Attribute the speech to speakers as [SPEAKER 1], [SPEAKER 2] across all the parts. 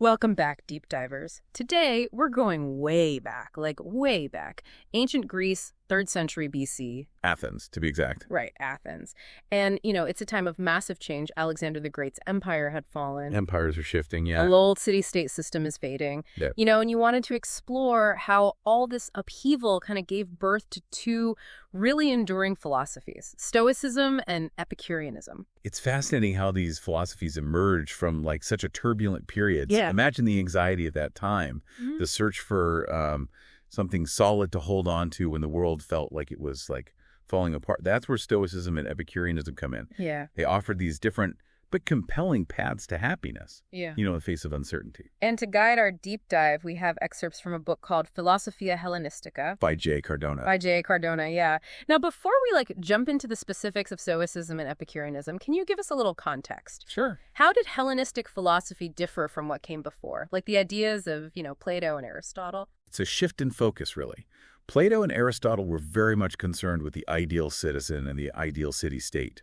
[SPEAKER 1] Welcome back, deep divers. Today, we're going way back, like way back. Ancient Greece, 3rd century BC.
[SPEAKER 2] Athens, to be exact.
[SPEAKER 1] Right, Athens. And, it's a time of massive change. Alexander the Great's empire had fallen.
[SPEAKER 2] Empires are shifting, yeah.
[SPEAKER 1] The old city-state system is fading.
[SPEAKER 2] Yeah.
[SPEAKER 1] And you wanted to explore how all this upheaval kind of gave birth to two really enduring philosophies, Stoicism and Epicureanism.
[SPEAKER 2] It's fascinating how these philosophies emerge from like such a turbulent period.
[SPEAKER 1] Yeah.
[SPEAKER 2] Imagine the anxiety of that time, the search for something solid to hold on to when the world felt like it was like falling apart. That's where Stoicism and Epicureanism come in.
[SPEAKER 1] Yeah.
[SPEAKER 2] They offered these different but compelling paths to happiness,
[SPEAKER 1] Yeah.
[SPEAKER 2] in the face of uncertainty.
[SPEAKER 1] And to guide our deep dive, we have excerpts from a book called Philosophia Hellenistica.
[SPEAKER 2] By J. Cardona.
[SPEAKER 1] By J. Cardona, yeah. Now, before we jump into the specifics of Stoicism and Epicureanism, can you give us a little context?
[SPEAKER 2] Sure.
[SPEAKER 1] How did Hellenistic philosophy differ from what came before? Like the ideas of, Plato and Aristotle?
[SPEAKER 2] It's a shift in focus, really. Plato and Aristotle were very much concerned with the ideal citizen and the ideal city-state.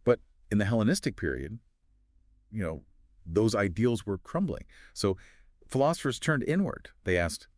[SPEAKER 2] But in the Hellenistic period, those ideals were crumbling. So philosophers turned inward. They asked,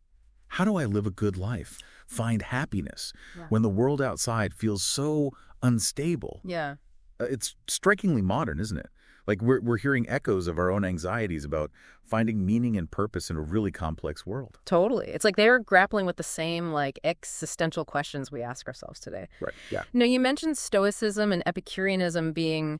[SPEAKER 2] how do I live a good life, find happiness, when the world outside feels so unstable?
[SPEAKER 1] Yeah.
[SPEAKER 2] It's strikingly modern, isn't it? Like we're hearing echoes of our own anxieties about finding meaning and purpose in a really complex world.
[SPEAKER 1] Totally. It's like they're grappling with the same existential questions we ask ourselves today.
[SPEAKER 2] Right, yeah.
[SPEAKER 1] Now, you mentioned Stoicism and Epicureanism being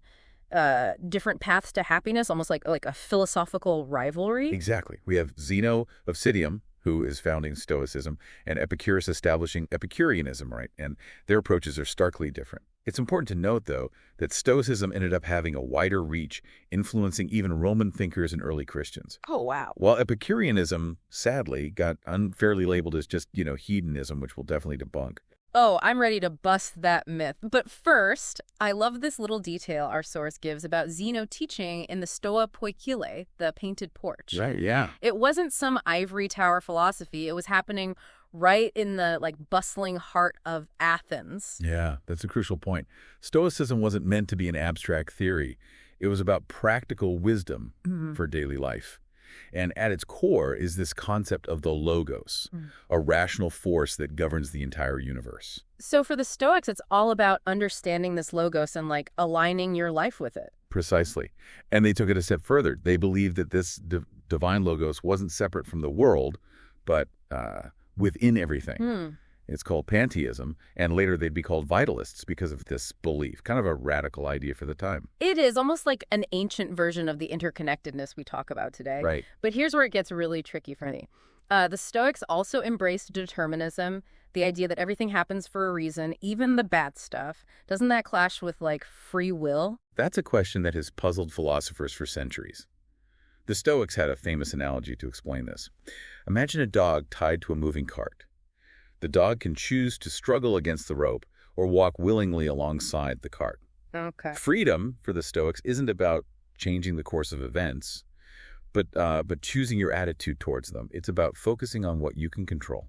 [SPEAKER 1] different paths to happiness, almost like a philosophical rivalry.
[SPEAKER 2] Exactly. We have Zeno of Citium, who is founding Stoicism, and Epicurus establishing Epicureanism, right? And their approaches are starkly different. It's important to note, though, that Stoicism ended up having a wider reach, influencing even Roman thinkers and early Christians.
[SPEAKER 1] Oh, wow.
[SPEAKER 2] While Epicureanism, sadly, got unfairly labeled as just, hedonism, which we'll definitely debunk.
[SPEAKER 1] Oh, I'm ready to bust that myth. But first, I love this little detail our source gives about Zeno teaching in the Stoa Poikile, the painted porch.
[SPEAKER 2] Right, yeah.
[SPEAKER 1] It wasn't some ivory tower philosophy. It was happening right in the bustling heart of Athens.
[SPEAKER 2] Yeah, that's a crucial point. Stoicism wasn't meant to be an abstract theory. It was about practical wisdom for daily life. And at its core is this concept of the logos, a rational force that governs the entire universe.
[SPEAKER 1] So for the Stoics, it's all about understanding this logos and aligning your life with it.
[SPEAKER 2] Precisely. And they took it a step further. They believed that this divine logos wasn't separate from the world, but within everything. It's called pantheism, and later they'd be called vitalists because of this belief. Kind of a radical idea for the time.
[SPEAKER 1] It is almost like an ancient version of the interconnectedness we talk about today.
[SPEAKER 2] Right.
[SPEAKER 1] But here's where it gets really tricky for me. The Stoics also embraced determinism, the idea that everything happens for a reason, even the bad stuff. Doesn't that clash with free will?
[SPEAKER 2] That's a question that has puzzled philosophers for centuries. The Stoics had a famous analogy to explain this. Imagine a dog tied to a moving cart. The dog can choose to struggle against the rope or walk willingly alongside the cart.
[SPEAKER 1] Okay.
[SPEAKER 2] Freedom for the Stoics isn't about changing the course of events, but choosing your attitude towards them. It's about focusing on what you can control,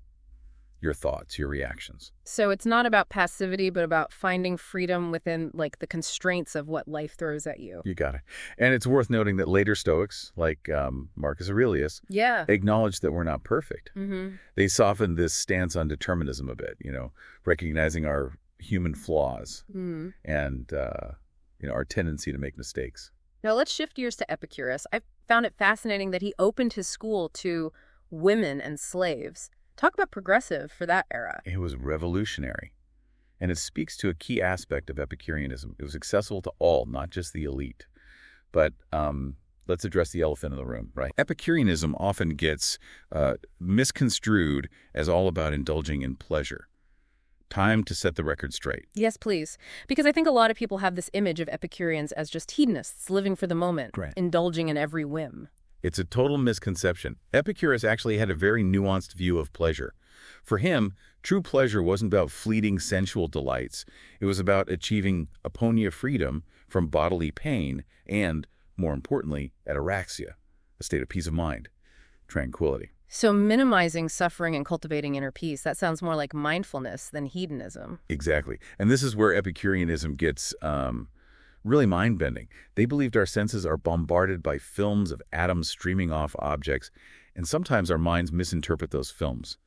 [SPEAKER 2] your thoughts, your reactions.
[SPEAKER 1] So it's not about passivity, but about finding freedom within the constraints of what life throws at you.
[SPEAKER 2] You got it. And it's worth noting that later Stoics, like Marcus Aurelius, acknowledged that we're not perfect. They softened this stance on determinism a bit, recognizing our human flaws and our tendency to make mistakes.
[SPEAKER 1] Now let's shift gears to Epicurus. I found it fascinating that he opened his school to women and slaves. Talk about progressive for that era.
[SPEAKER 2] It was revolutionary. And it speaks to a key aspect of Epicureanism. It was accessible to all, not just the elite. But let's address the elephant in the room, right? Epicureanism often gets misconstrued as all about indulging in pleasure. Time to set the record straight.
[SPEAKER 1] Yes, please. Because I think a lot of people have this image of Epicureans as just hedonists, living for the moment, indulging in every whim.
[SPEAKER 2] It's a total misconception. Epicurus actually had a very nuanced view of pleasure. For him, true pleasure wasn't about fleeting sensual delights. It was about achieving aponia freedom from bodily pain and, more importantly, ataraxia, a state of peace of mind, tranquility.
[SPEAKER 1] So minimizing suffering and cultivating inner peace, that sounds more like mindfulness than hedonism.
[SPEAKER 2] Exactly. And this is where Epicureanism gets Really mind-bending. They believed our senses are bombarded by films of atoms streaming off objects, and sometimes our minds misinterpret those films,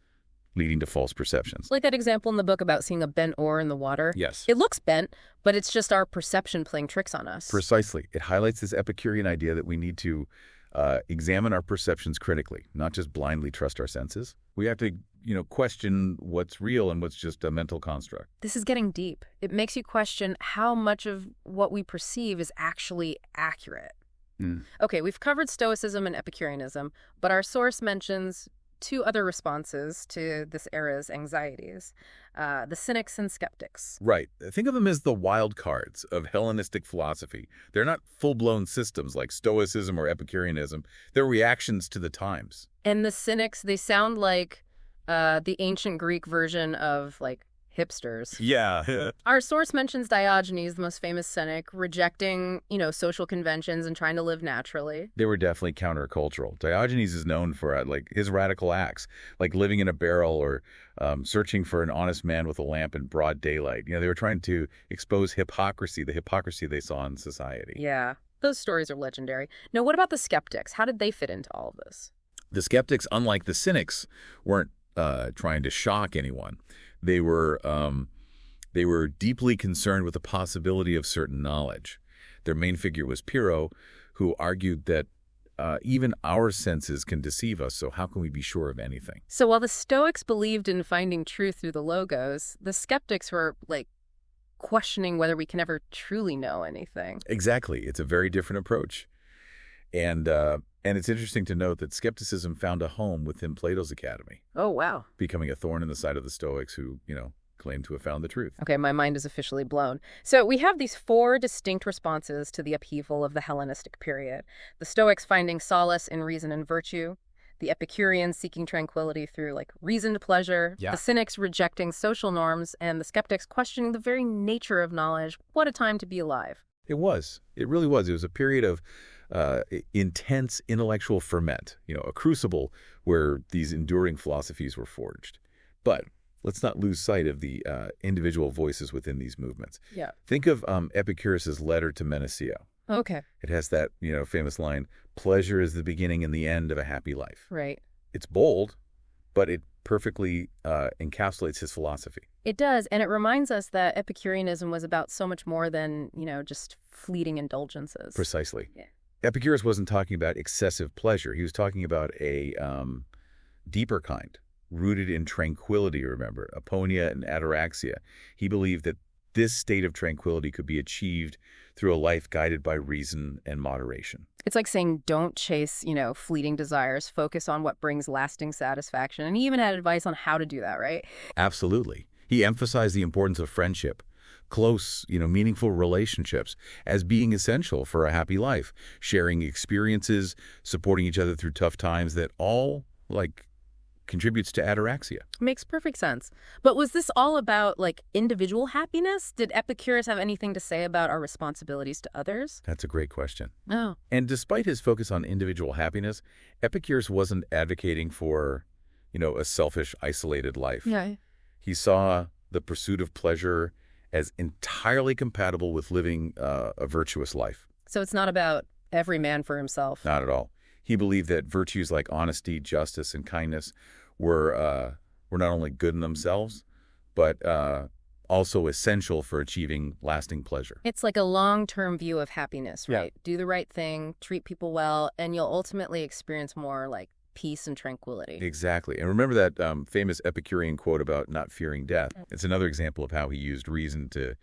[SPEAKER 2] leading to false perceptions.
[SPEAKER 1] Like that example in the book about seeing a bent oar in the water.
[SPEAKER 2] Yes.
[SPEAKER 1] It looks bent, but it's just our perception playing tricks on us.
[SPEAKER 2] Precisely. It highlights this Epicurean idea that we need to examine our perceptions critically, not just blindly trust our senses. We have to, question what's real and what's just a mental construct.
[SPEAKER 1] This is getting deep. It makes you question how much of what we perceive is actually accurate. Okay, we've covered Stoicism and Epicureanism, but our source mentions two other responses to this era's anxieties, the Cynics and Skeptics.
[SPEAKER 2] Right. Think of them as the wild cards of Hellenistic philosophy. They're not full-blown systems like Stoicism or Epicureanism. They're reactions to the times.
[SPEAKER 1] And the Cynics, they sound like the ancient Greek version of, like, hipsters.
[SPEAKER 2] Yeah.
[SPEAKER 1] Our source mentions Diogenes, the most famous Cynic, rejecting, social conventions and trying to live naturally.
[SPEAKER 2] They were definitely countercultural. Diogenes is known for his radical acts, like living in a barrel or searching for an honest man with a lamp in broad daylight. They were trying to expose hypocrisy, the hypocrisy they saw in society.
[SPEAKER 1] Yeah, those stories are legendary. Now, what about the Skeptics? How did they fit into all of this?
[SPEAKER 2] The Skeptics, unlike the Cynics, weren't trying to shock anyone. They were deeply concerned with the possibility of certain knowledge. Their main figure was Pyrrho, who argued that even our senses can deceive us, so how can we be sure of anything?
[SPEAKER 1] So while the Stoics believed in finding truth through the logos, the Skeptics were, questioning whether we can ever truly know anything.
[SPEAKER 2] Exactly. It's a very different approach. And it's interesting to note that skepticism found a home within Plato's academy.
[SPEAKER 1] Oh, wow.
[SPEAKER 2] Becoming a thorn in the side of the Stoics who, claimed to have found the truth.
[SPEAKER 1] Okay, my mind is officially blown. So we have these four distinct responses to the upheaval of the Hellenistic period. The Stoics finding solace in reason and virtue. The Epicureans seeking tranquility through, reasoned pleasure.
[SPEAKER 2] Yeah.
[SPEAKER 1] The Cynics rejecting social norms. And the Skeptics questioning the very nature of knowledge. What a time to be alive.
[SPEAKER 2] It was. It really was. It was a period of intense intellectual ferment, a crucible where these enduring philosophies were forged. But let's not lose sight of the individual voices within these movements.
[SPEAKER 1] Yeah.
[SPEAKER 2] Think of Epicurus' letter to Meneceo.
[SPEAKER 1] Okay.
[SPEAKER 2] It has that, famous line, pleasure is the beginning and the end of a happy life.
[SPEAKER 1] Right.
[SPEAKER 2] It's bold, but it perfectly encapsulates his philosophy.
[SPEAKER 1] It does, and it reminds us that Epicureanism was about so much more than, just fleeting indulgences.
[SPEAKER 2] Precisely.
[SPEAKER 1] Yeah.
[SPEAKER 2] Epicurus wasn't talking about excessive pleasure. He was talking about a deeper kind, rooted in tranquility, remember, aponia and ataraxia. He believed that this state of tranquility could be achieved through a life guided by reason and moderation.
[SPEAKER 1] It's like saying don't chase, fleeting desires, focus on what brings lasting satisfaction. And he even had advice on how to do that, right?
[SPEAKER 2] Absolutely. He emphasized the importance of friendship, close, meaningful relationships as being essential for a happy life, sharing experiences, supporting each other through tough times, that all, contributes to ataraxia.
[SPEAKER 1] Makes perfect sense. But was this all about, individual happiness? Did Epicurus have anything to say about our responsibilities to others?
[SPEAKER 2] That's a great question.
[SPEAKER 1] Oh.
[SPEAKER 2] And despite his focus on individual happiness, Epicurus wasn't advocating for, a selfish, isolated life.
[SPEAKER 1] Yeah.
[SPEAKER 2] He saw the pursuit of pleasure as entirely compatible with living a virtuous life.
[SPEAKER 1] So it's not about every man for himself.
[SPEAKER 2] Not at all. He believed that virtues like honesty, justice, and kindness were not only good in themselves, but also essential for achieving lasting pleasure.
[SPEAKER 1] It's like a long-term view of happiness, right?
[SPEAKER 2] Yeah.
[SPEAKER 1] Do the right thing, treat people well, and you'll ultimately experience more peace and tranquility.
[SPEAKER 2] Exactly. And remember that famous Epicurean quote about not fearing death. It's another example of how he used reason to,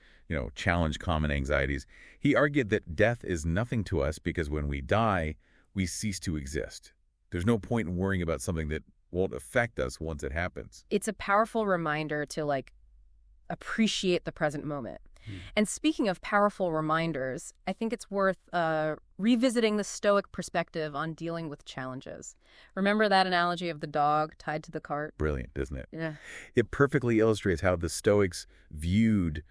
[SPEAKER 2] challenge common anxieties. He argued that death is nothing to us because when we die, we cease to exist. There's no point in worrying about something that won't affect us once it happens.
[SPEAKER 1] It's a powerful reminder to appreciate the present moment. And speaking of powerful reminders, I think it's worth revisiting the Stoic perspective on dealing with challenges. Remember that analogy of the dog tied to the cart?
[SPEAKER 2] Brilliant, isn't it?
[SPEAKER 1] Yeah.
[SPEAKER 2] It perfectly illustrates how the Stoics viewed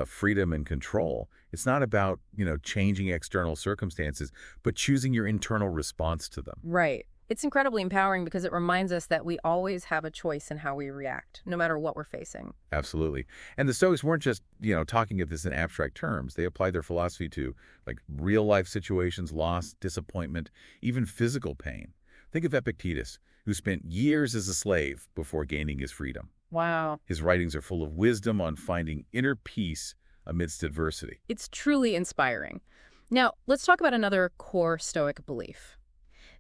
[SPEAKER 2] freedom and control. It's not about, changing external circumstances, but choosing your internal response to them.
[SPEAKER 1] Right. It's incredibly empowering because it reminds us that we always have a choice in how we react, no matter what we're facing.
[SPEAKER 2] Absolutely. And the Stoics weren't just, talking of this in abstract terms. They applied their philosophy to, like, real-life situations, loss, disappointment, even physical pain. Think of Epictetus, who spent years as a slave before gaining his freedom.
[SPEAKER 1] Wow.
[SPEAKER 2] His writings are full of wisdom on finding inner peace amidst adversity.
[SPEAKER 1] It's truly inspiring. Now, let's talk about another core Stoic belief.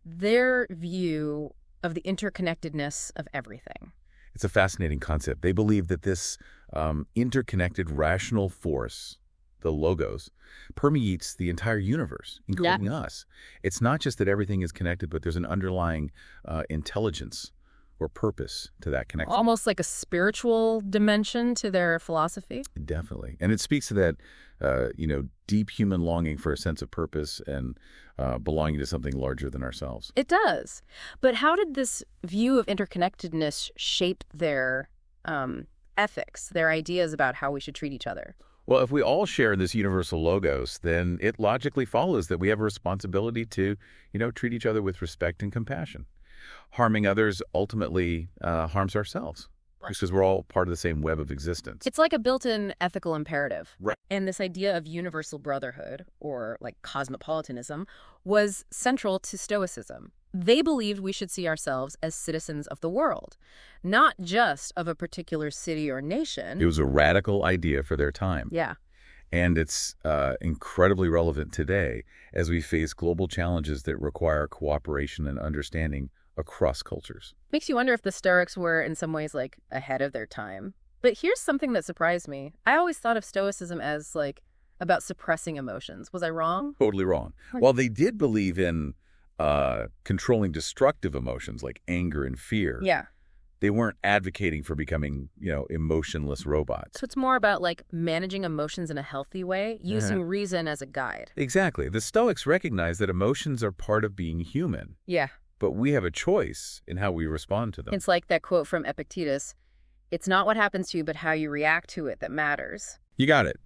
[SPEAKER 1] Their view of the interconnectedness of everything.
[SPEAKER 2] It's a fascinating concept. They believe that this interconnected rational force, the logos, permeates the entire universe, including us. It's not just that everything is connected, but there's an underlying intelligence or purpose to that connection.
[SPEAKER 1] Almost like a spiritual dimension to their philosophy?
[SPEAKER 2] Definitely. And it speaks to that, deep human longing for a sense of purpose and belonging to something larger than ourselves.
[SPEAKER 1] It does. But how did this view of interconnectedness shape their ethics, their ideas about how we should treat each other?
[SPEAKER 2] Well, if we all share this universal logos, then it logically follows that we have a responsibility to, treat each other with respect and compassion. Harming others ultimately harms ourselves, because we're all part of the same web of existence.
[SPEAKER 1] It's like a built-in ethical imperative.
[SPEAKER 2] Right.
[SPEAKER 1] And this idea of universal brotherhood, or like cosmopolitanism, was central to Stoicism. They believed we should see ourselves as citizens of the world, not just of a particular city or nation.
[SPEAKER 2] It was a radical idea for their time.
[SPEAKER 1] Yeah.
[SPEAKER 2] And it's incredibly relevant today as we face global challenges that require cooperation and understanding across cultures.
[SPEAKER 1] Makes you wonder if the Stoics were in some ways like ahead of their time. But here's something that surprised me. I always thought of Stoicism as like about suppressing emotions. Was I wrong?
[SPEAKER 2] Totally wrong. While they did believe in controlling destructive emotions like anger and fear, they weren't advocating for becoming, emotionless robots.
[SPEAKER 1] So it's more about like managing emotions in a healthy way, using reason as a guide.
[SPEAKER 2] Exactly. The Stoics recognize that emotions are part of being human.
[SPEAKER 1] Yeah.
[SPEAKER 2] But we have a choice in how we respond to them.
[SPEAKER 1] It's like that quote from Epictetus, "It's not what happens to you, but how you react to it that matters."
[SPEAKER 2] You got it.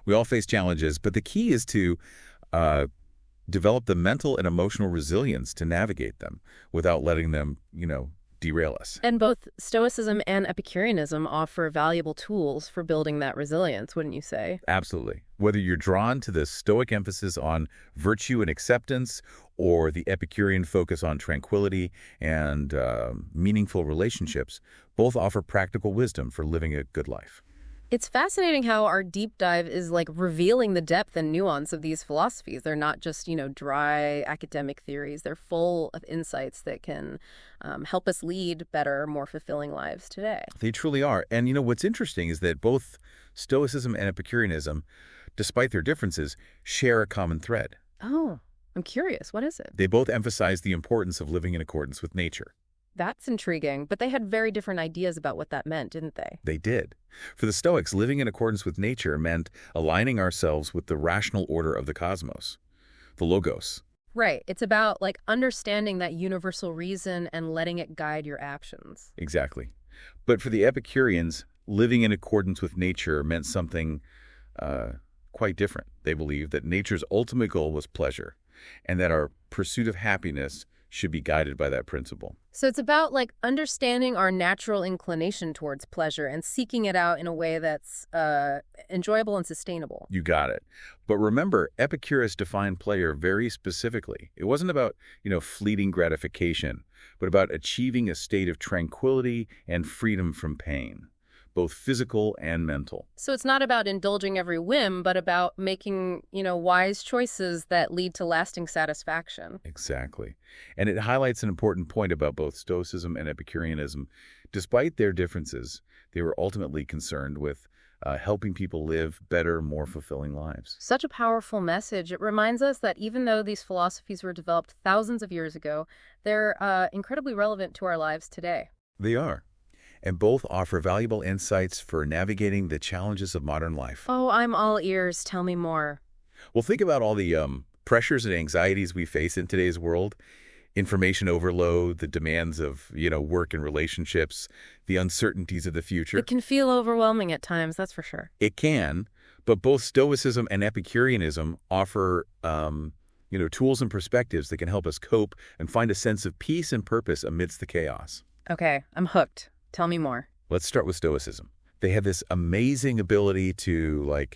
[SPEAKER 2] We all face challenges, but the key is to develop the mental and emotional resilience to navigate them without letting them, derail us.
[SPEAKER 1] And both Stoicism and Epicureanism offer valuable tools for building that resilience, wouldn't you say?
[SPEAKER 2] Absolutely. Whether you're drawn to the Stoic emphasis on virtue and acceptance, or the Epicurean focus on tranquility and meaningful relationships, both offer practical wisdom for living a good life.
[SPEAKER 1] It's fascinating how our deep dive is like revealing the depth and nuance of these philosophies. They're not just, dry academic theories. They're full of insights that can help us lead better, more fulfilling lives today.
[SPEAKER 2] They truly are. And, what's interesting is that both Stoicism and Epicureanism, despite their differences, share a common thread.
[SPEAKER 1] Oh, I'm curious. What is it?
[SPEAKER 2] They both emphasize the importance of living in accordance with nature.
[SPEAKER 1] That's intriguing, but they had very different ideas about what that meant, didn't they?
[SPEAKER 2] They did. For the Stoics, living in accordance with nature meant aligning ourselves with the rational order of the cosmos, the logos.
[SPEAKER 1] Right. It's about like understanding that universal reason and letting it guide your actions.
[SPEAKER 2] Exactly. But for the Epicureans, living in accordance with nature meant something quite different. They believed that nature's ultimate goal was pleasure, and that our pursuit of happiness should be guided by that principle.
[SPEAKER 1] So it's about like understanding our natural inclination towards pleasure and seeking it out in a way that's enjoyable and sustainable.
[SPEAKER 2] You got it. But remember, Epicurus defined pleasure very specifically. It wasn't about, fleeting gratification, but about achieving a state of tranquility and freedom from pain, both physical and mental.
[SPEAKER 1] So it's not about indulging every whim, but about making, wise choices that lead to lasting satisfaction.
[SPEAKER 2] Exactly. And it highlights an important point about both Stoicism and Epicureanism. Despite their differences, they were ultimately concerned with helping people live better, more fulfilling lives.
[SPEAKER 1] Such a powerful message. It reminds us that even though these philosophies were developed thousands of years ago, they're incredibly relevant to our lives today.
[SPEAKER 2] They are. And both offer valuable insights for navigating the challenges of modern life.
[SPEAKER 1] Oh, I'm all ears. Tell me more.
[SPEAKER 2] Well, think about all the pressures and anxieties we face in today's world. Information overload, the demands of, work and relationships, the uncertainties of the future.
[SPEAKER 1] It can feel overwhelming at times, that's for sure.
[SPEAKER 2] It can, but both Stoicism and Epicureanism offer tools and perspectives that can help us cope and find a sense of peace and purpose amidst the chaos.
[SPEAKER 1] Okay, I'm hooked. Tell me more.
[SPEAKER 2] Let's start with Stoicism. They have this amazing ability to,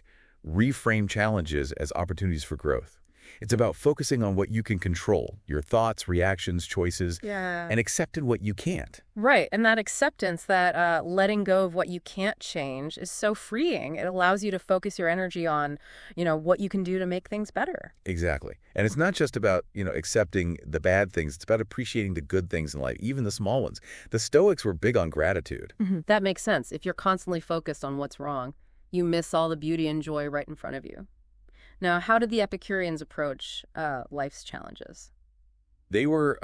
[SPEAKER 2] reframe challenges as opportunities for growth. It's about focusing on what you can control, your thoughts, reactions, choices, and accepting what you can't.
[SPEAKER 1] Right, and that acceptance, that letting go of what you can't change is so freeing. It allows you to focus your energy on, what you can do to make things better.
[SPEAKER 2] Exactly. And it's not just about, accepting the bad things. It's about appreciating the good things in life, even the small ones. The Stoics were big on gratitude.
[SPEAKER 1] That makes sense. If you're constantly focused on what's wrong, you miss all the beauty and joy right in front of you. Now, how did the Epicureans approach life's challenges?
[SPEAKER 2] They were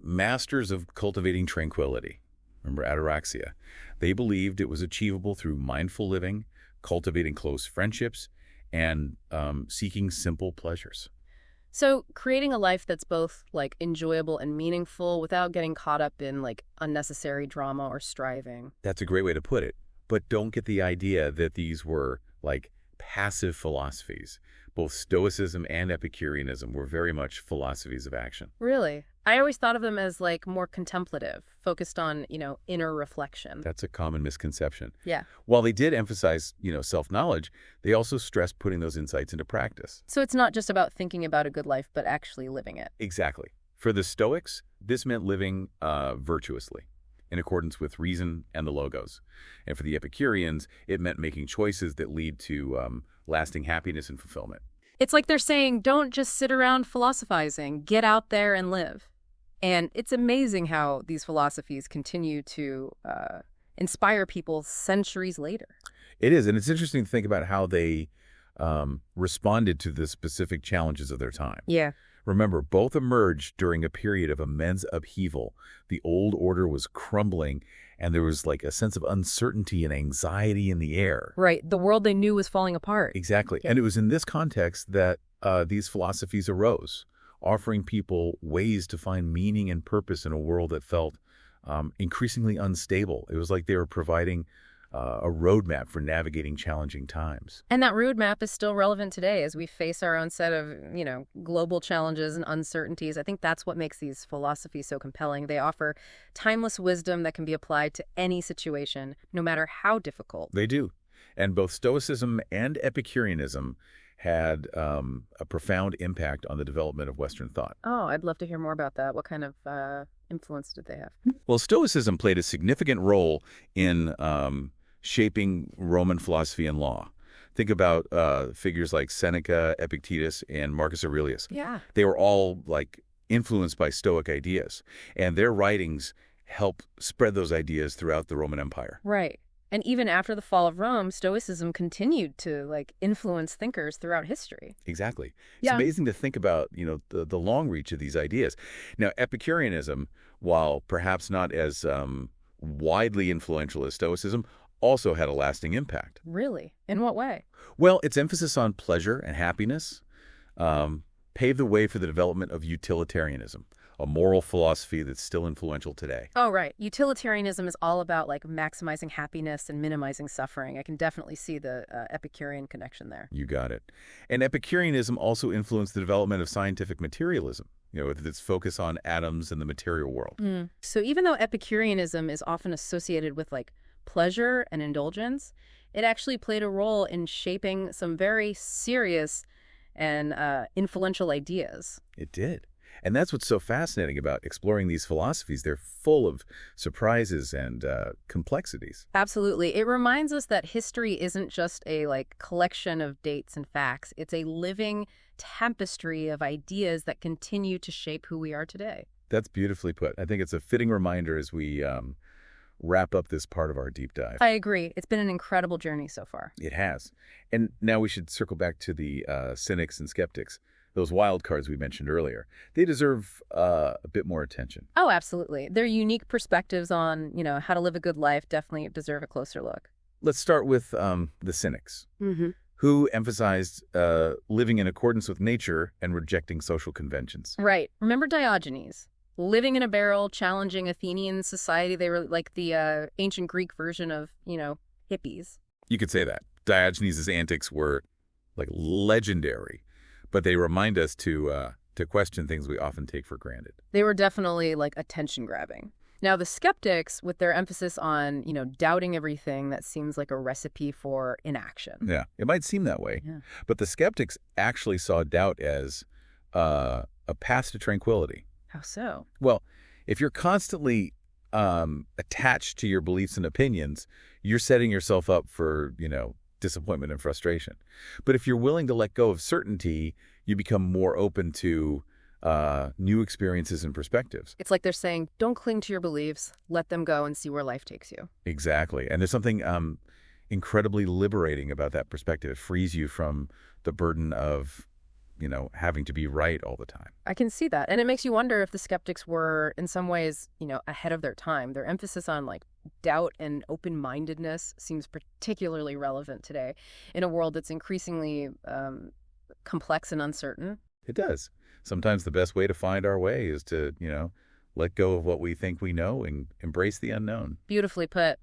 [SPEAKER 2] masters of cultivating tranquility. Remember ataraxia. They believed it was achievable through mindful living, cultivating close friendships, and seeking simple pleasures.
[SPEAKER 1] So creating a life that's both enjoyable and meaningful without getting caught up in unnecessary drama or striving.
[SPEAKER 2] That's a great way to put it. But don't get the idea that these were passive philosophies. Both Stoicism and Epicureanism were very much philosophies of action.
[SPEAKER 1] Really? I always thought of them as more contemplative, focused on, inner reflection.
[SPEAKER 2] That's a common misconception.
[SPEAKER 1] Yeah.
[SPEAKER 2] While they did emphasize, self-knowledge, they also stressed putting those insights into practice.
[SPEAKER 1] So it's not just about thinking about a good life, but actually living it.
[SPEAKER 2] Exactly. For the Stoics, this meant living virtuously, in accordance with reason and the logos. And for the Epicureans, it meant making choices that lead to lasting happiness and fulfillment.
[SPEAKER 1] It's like they're saying, don't just sit around philosophizing, get out there and live. And it's amazing how these philosophies continue to inspire people centuries later.
[SPEAKER 2] It is, and it's interesting to think about how they responded to the specific challenges of their time.
[SPEAKER 1] Yeah.
[SPEAKER 2] Remember, both emerged during a period of immense upheaval. The old order was crumbling, and there was a sense of uncertainty and anxiety in the air.
[SPEAKER 1] Right. The world they knew was falling apart.
[SPEAKER 2] Exactly. Yeah. And it was in this context that these philosophies arose, offering people ways to find meaning and purpose in a world that felt increasingly unstable. It was like they were providing a roadmap for navigating challenging times.
[SPEAKER 1] And that roadmap is still relevant today as we face our own set of, global challenges and uncertainties. I think that's what makes these philosophies so compelling. They offer timeless wisdom that can be applied to any situation, no matter how difficult.
[SPEAKER 2] They do. And both Stoicism and Epicureanism had a profound impact on the development of Western thought.
[SPEAKER 1] Oh, I'd love to hear more about that. What kind of influence did they have?
[SPEAKER 2] Well, Stoicism played a significant role in shaping Roman philosophy and law. Think about figures like Seneca, Epictetus, and Marcus Aurelius.
[SPEAKER 1] Yeah.
[SPEAKER 2] They were all influenced by Stoic ideas, and their writings helped spread those ideas throughout the Roman Empire.
[SPEAKER 1] Right. And even after the fall of Rome, Stoicism continued to influence thinkers throughout history.
[SPEAKER 2] Exactly. It's amazing to think about, the long reach of these ideas. Now, Epicureanism, while perhaps not as widely influential as Stoicism, also had a lasting impact.
[SPEAKER 1] Really? In what way?
[SPEAKER 2] Well, its emphasis on pleasure and happiness paved the way for the development of utilitarianism, a moral philosophy that's still influential today.
[SPEAKER 1] Oh, right. Utilitarianism is all about maximizing happiness and minimizing suffering. I can definitely see the Epicurean connection there.
[SPEAKER 2] You got it. And Epicureanism also influenced the development of scientific materialism, with its focus on atoms and the material world.
[SPEAKER 1] So even though Epicureanism is often associated with pleasure and indulgence, it actually played a role in shaping some very serious and influential ideas.
[SPEAKER 2] It did. And that's what's so fascinating about exploring these philosophies. They're full of surprises and complexities.
[SPEAKER 1] Absolutely. It reminds us that history isn't just a collection of dates and facts. It's a living tapestry of ideas that continue to shape who we are today.
[SPEAKER 2] That's beautifully put. I think it's a fitting reminder as we wrap up this part of our deep dive.
[SPEAKER 1] I agree. It's been an incredible journey so far.
[SPEAKER 2] It has. And now we should circle back to the Cynics and Skeptics. Those wild cards we mentioned earlier. They deserve a bit more attention.
[SPEAKER 1] Oh, absolutely. Their unique perspectives on, how to live a good life definitely deserve a closer look.
[SPEAKER 2] Let's start with the Cynics, who emphasized living in accordance with nature and rejecting social conventions.
[SPEAKER 1] Right. Remember Diogenes? Living in a barrel, challenging Athenian society. They were like the ancient Greek version of, hippies.
[SPEAKER 2] You could say that. Diogenes' antics were legendary. but they remind us to question things we often take for granted.
[SPEAKER 1] They were definitely like attention-grabbing. Now, the skeptics, with their emphasis on, doubting everything, that seems like a recipe for inaction.
[SPEAKER 2] Yeah, it might seem that way.
[SPEAKER 1] Yeah.
[SPEAKER 2] But the skeptics actually saw doubt as a path to tranquility.
[SPEAKER 1] How so?
[SPEAKER 2] Well, if you're constantly attached to your beliefs and opinions, you're setting yourself up for, disappointment and frustration. But if you're willing to let go of certainty, you become more open to new experiences and perspectives.
[SPEAKER 1] It's like they're saying, don't cling to your beliefs, let them go and see where life takes you.
[SPEAKER 2] Exactly. And there's something incredibly liberating about that perspective. It frees you from the burden of, having to be right all the time.
[SPEAKER 1] I can see that. And it makes you wonder if the skeptics were, in some ways, ahead of their time. Their emphasis on, doubt and open-mindedness seems particularly relevant today in a world that's increasingly complex and uncertain.
[SPEAKER 2] It does. Sometimes the best way to find our way is to, let go of what we think we know and embrace the unknown.
[SPEAKER 1] Beautifully put.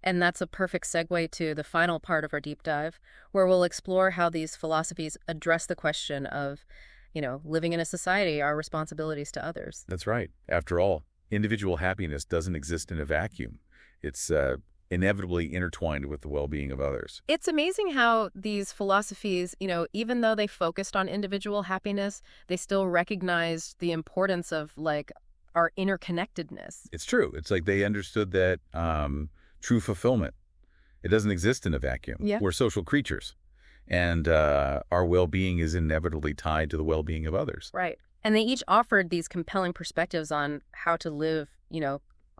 [SPEAKER 1] And that's a perfect segue to the final part of our deep dive, where we'll explore how these philosophies address the question of, living in a society, our responsibilities to others.
[SPEAKER 2] That's right. After all, individual happiness doesn't exist in a vacuum. It's inevitably intertwined with the well-being of others.
[SPEAKER 1] It's amazing how these philosophies, even though they focused on individual happiness, they still recognized the importance of, our interconnectedness.
[SPEAKER 2] It's true. It's like they understood that true fulfillment, it doesn't exist in a vacuum.
[SPEAKER 1] Yeah.
[SPEAKER 2] We're social creatures, and our well-being is inevitably tied to the well-being of others.
[SPEAKER 1] Right. And they each offered these compelling perspectives on how to live,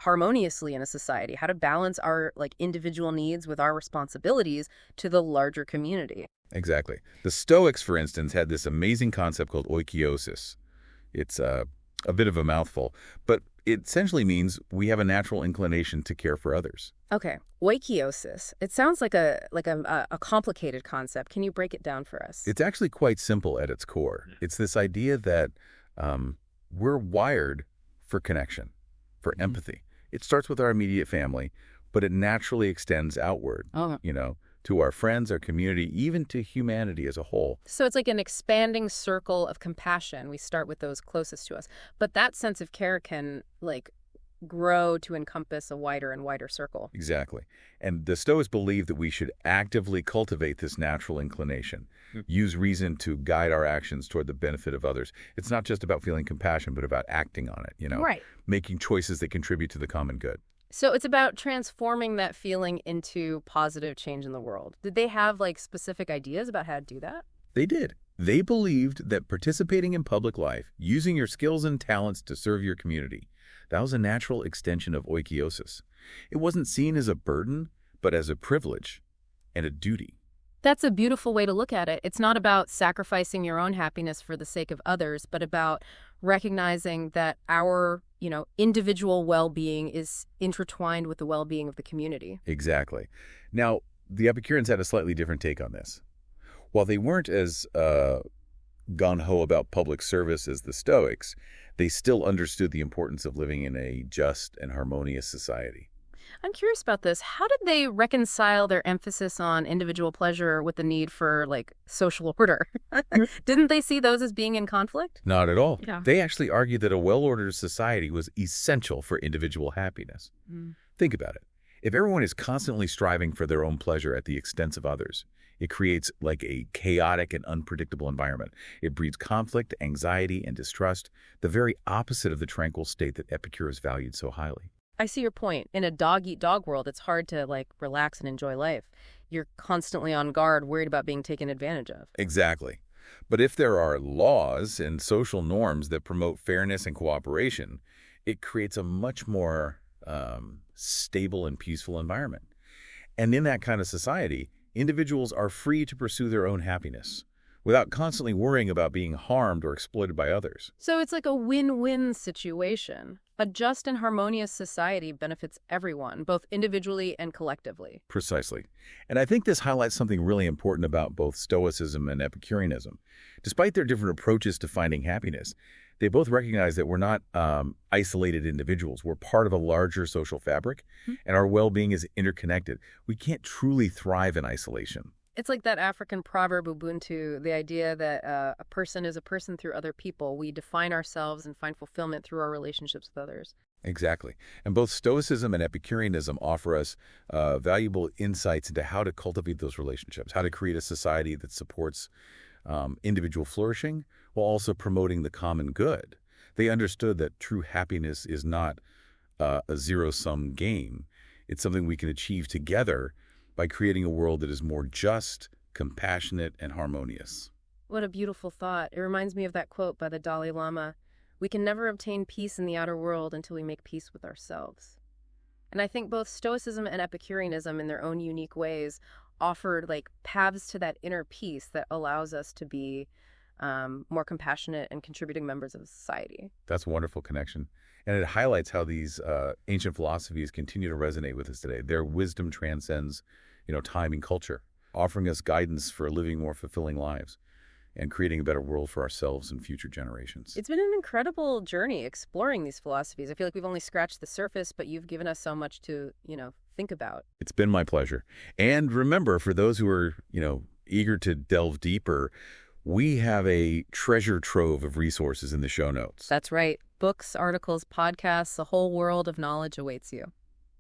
[SPEAKER 1] harmoniously in a society, how to balance our individual needs with our responsibilities to the larger community.
[SPEAKER 2] Exactly. The Stoics, for instance, had this amazing concept called oikeiosis. It's a bit of a mouthful, but it essentially means we have a natural inclination to care for others.
[SPEAKER 1] Okay. Oikeiosis. It sounds like a complicated concept. Can you break it down for us?
[SPEAKER 2] It's actually quite simple at its core. It's this idea that we're wired for connection, for empathy. It starts with our immediate family, but it naturally extends outward, to our friends, our community, even to humanity as a whole.
[SPEAKER 1] So it's like an expanding circle of compassion. We start with those closest to us. But that sense of care can, grow to encompass a wider and wider circle.
[SPEAKER 2] Exactly. And the Stoics believe that we should actively cultivate this natural inclination, use reason to guide our actions toward the benefit of others. It's not just about feeling compassion, but about acting on it,
[SPEAKER 1] Right.
[SPEAKER 2] Making choices that contribute to the common good.
[SPEAKER 1] So it's about transforming that feeling into positive change in the world. Did they have, specific ideas about how to do that?
[SPEAKER 2] They did. They believed that participating in public life, using your skills and talents to serve your community, that was a natural extension of oikeiosis. It wasn't seen as a burden, but as a privilege and a duty.
[SPEAKER 1] That's a beautiful way to look at it. It's not about sacrificing your own happiness for the sake of others, but about recognizing that our, individual well-being is intertwined with the well-being of the community.
[SPEAKER 2] Exactly. Now, the Epicureans had a slightly different take on this. While they weren't as gung-ho about public service as the Stoics, they still understood the importance of living in a just and harmonious society.
[SPEAKER 1] I'm curious about this. How did they reconcile their emphasis on individual pleasure with the need for, social order? Didn't they see those as being in conflict?
[SPEAKER 2] Not at all.
[SPEAKER 1] Yeah.
[SPEAKER 2] They actually argued that a well-ordered society was essential for individual happiness. Think about it. If everyone is constantly striving for their own pleasure at the expense of others, it creates a chaotic and unpredictable environment. It breeds conflict, anxiety, and distrust, the very opposite of the tranquil state that Epicurus valued so highly.
[SPEAKER 1] I see your point. In a dog-eat-dog world, it's hard to, relax and enjoy life. You're constantly on guard, worried about being taken advantage of.
[SPEAKER 2] Exactly. But if there are laws and social norms that promote fairness and cooperation, it creates a much more stable and peaceful environment. And in that kind of society, individuals are free to pursue their own happiness without constantly worrying about being harmed or exploited by others.
[SPEAKER 1] So it's like a win-win situation. A just and harmonious society benefits everyone, both individually and collectively.
[SPEAKER 2] Precisely. And I think this highlights something really important about both Stoicism and Epicureanism. Despite their different approaches to finding happiness, they both recognize that we're not isolated individuals. We're part of a larger social fabric, and our well-being is interconnected. We can't truly thrive in isolation.
[SPEAKER 1] It's like that African proverb Ubuntu, the idea that a person is a person through other people. We define ourselves and find fulfillment through our relationships with others.
[SPEAKER 2] Exactly. And both Stoicism and Epicureanism offer us valuable insights into how to cultivate those relationships, how to create a society that supports individual flourishing while also promoting the common good. They understood that true happiness is not a zero-sum game. It's something we can achieve together by creating a world that is more just, compassionate, and harmonious.
[SPEAKER 1] What a beautiful thought. It reminds me of that quote by the Dalai Lama. We can never obtain peace in the outer world until we make peace with ourselves. And I think both Stoicism and Epicureanism, in their own unique ways, offered paths to that inner peace that allows us to be more compassionate and contributing members of society.
[SPEAKER 2] That's a wonderful connection. And it highlights how these ancient philosophies continue to resonate with us today. Their wisdom transcends, time and culture, offering us guidance for living more fulfilling lives and creating a better world for ourselves and future generations.
[SPEAKER 1] It's been an incredible journey exploring these philosophies. I feel like we've only scratched the surface, but you've given us so much to, think about.
[SPEAKER 2] It's been my pleasure. And remember, for those who are, eager to delve deeper, we have a treasure trove of resources in the show notes.
[SPEAKER 1] That's right. Books, articles, podcasts, a whole world of knowledge awaits you.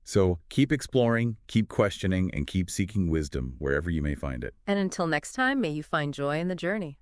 [SPEAKER 2] So keep exploring, keep questioning, and keep seeking wisdom wherever you may find it.
[SPEAKER 1] And until next time, may you find joy in the journey.